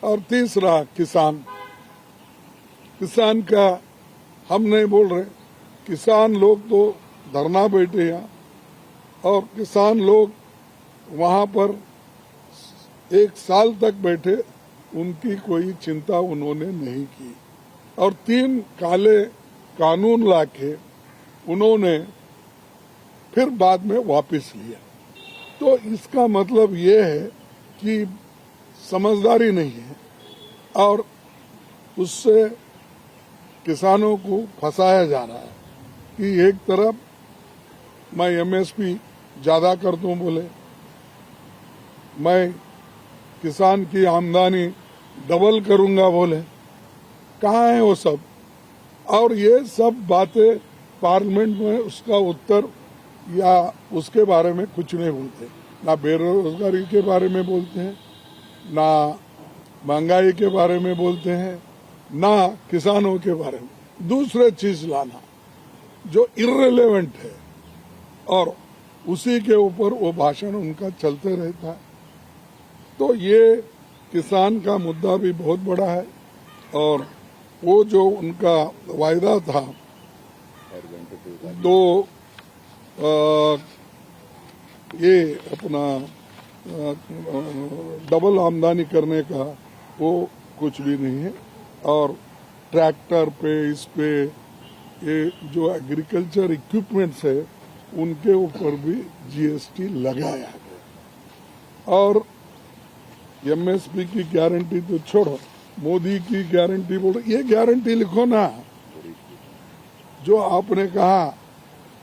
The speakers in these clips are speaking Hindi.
और तीसरा किसान का हम नहीं बोल रहे, किसान लोग तो धरना बैठे हैं और किसान लोग वहां पर 1 साल तक बैठे, उनकी कोई चिंता उन्होंने नहीं की और 3 काले कानून लाके उन्होंने फिर बाद में वापस लिया। तो इसका मतलब ये है कि समझदारी नहीं है और उससे किसानों को फंसाया जा रहा है कि एक तरफ मैं एमएसपी ज्यादा कर दूं बोले, मैं किसान की आमदनी डबल करूंगा बोले, कहाँ है वो सब? और ये सब बातें पार्लियामेंट में उसका उत्तर या उसके बारे में कुछ नहीं बोलते, ना बेरोजगारी के बारे में बोलते हैं, ना महंगाई के बारे में बोलते हैं, ना किसानों के बारे में। दूसरे चीज लाना जो इर्रेलेवेंट है और उसी के ऊपर वो भाषण उनका चलते रहता है। तो ये किसान का मुद्दा भी बहुत बड़ा है और वो जो उनका वायदा था ये अपना डबल आमदनी करने का, वो कुछ भी नहीं है। और ट्रैक्टर पे, इस पे, ये जो एग्रीकल्चर इक्विपमेंट्स है उनके ऊपर भी जीएसटी लगाया गया। और एमएसपी की गारंटी तो छोड़ो, मोदी की गारंटी बोलो, ये गारंटी लिखो ना। जो आपने कहा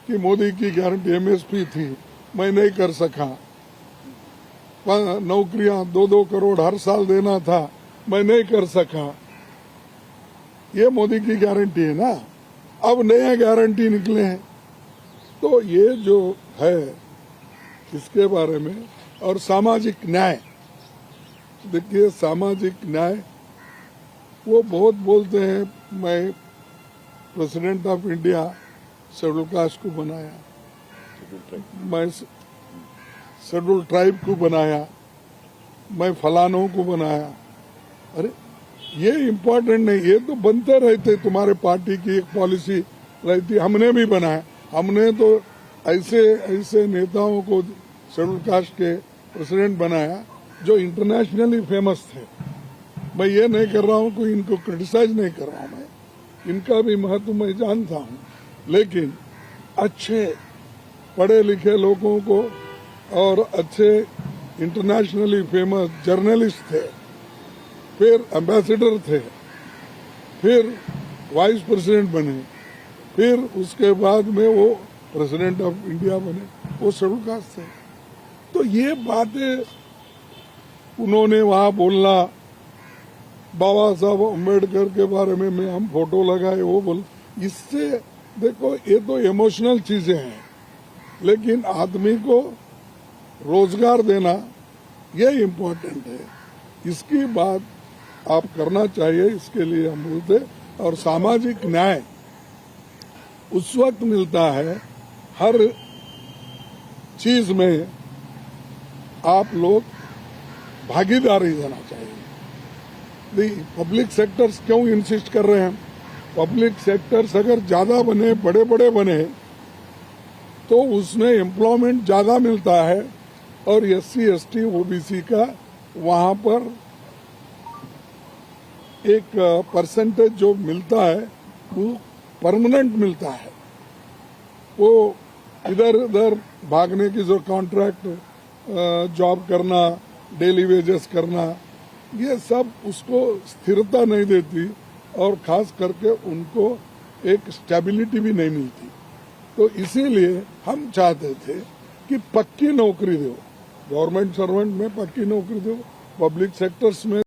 कि मोदी की गारंटी एमएसपी थी, मैं नहीं कर सका, नौकरियां 2-2 करोड़ हर साल देना था, मैं नहीं कर सका, ये मोदी की गारंटी है ना। अब नया गारंटी निकले हैं, तो ये जो है इसके बारे में। और सामाजिक न्याय, देखिए सामाजिक न्याय वो बहुत बोलते हैं, मैं president of India schedule caste को बनाया, मैं शेड्यूल ट्राइब को बनाया, मैं फलानों को बनाया। अरे ये इम्पोर्टेंट नहीं, ये तो बनते रहते, तुम्हारे पार्टी की एक पॉलिसी रहती, हमने भी बनाया। हमने तो ऐसे नेताओं को शेड्यूल कास्ट के प्रेसिडेंट बनाया जो इंटरनेशनली फेमस थे। मैं ये नहीं कर रहा हूँ, कोई इनको क्रिटिसाइज नहीं कर रहा हूँ, मैं इनका भी महत्व मैं जानता हूँ, लेकिन अच्छे पढ़े लिखे लोगों को और अच्छे इंटरनेशनली फेमस जर्नलिस्ट थे, फिर एम्बेसडर थे, फिर वाइस प्रेसिडेंट बने, फिर उसके बाद में वो प्रेसिडेंट ऑफ इंडिया बने, वो शेड्यूल कास्ट थे। तो ये बातें उन्होंने वहां बोलना, बाबा साहब अम्बेडकर के बारे में हम फोटो लगाए, वो बोल, इससे देखो ये तो इमोशनल चीजें हैं, लेकिन आदमी को रोजगार देना ये इम्पोर्टेंट है। इसकी बात आप करना चाहिए, इसके लिए हम बोलते। और सामाजिक न्याय उस वक्त मिलता है, हर चीज में आप लोग भागीदारी देना चाहिए। पब्लिक सेक्टर्स क्यों इंसिस्ट कर रहे हैं? पब्लिक सेक्टर्स अगर ज्यादा बने, बड़े बड़े बने, तो उसमें एम्प्लॉयमेंट ज्यादा मिलता है और SC ST OBC का वहां पर एक परसेंटेज जो मिलता है वो परमानेंट मिलता है। वो इधर उधर भागने की, जो कॉन्ट्रैक्ट जॉब करना, डेली वेजेस करना, ये सब उसको स्थिरता नहीं देती और खास करके उनको एक स्टेबिलिटी भी नहीं मिलती। तो इसीलिए हम चाहते थे कि पक्की नौकरी दो, गवर्नमेंट सर्वेंट में पक्की नौकरी दो, पब्लिक सेक्टर्स में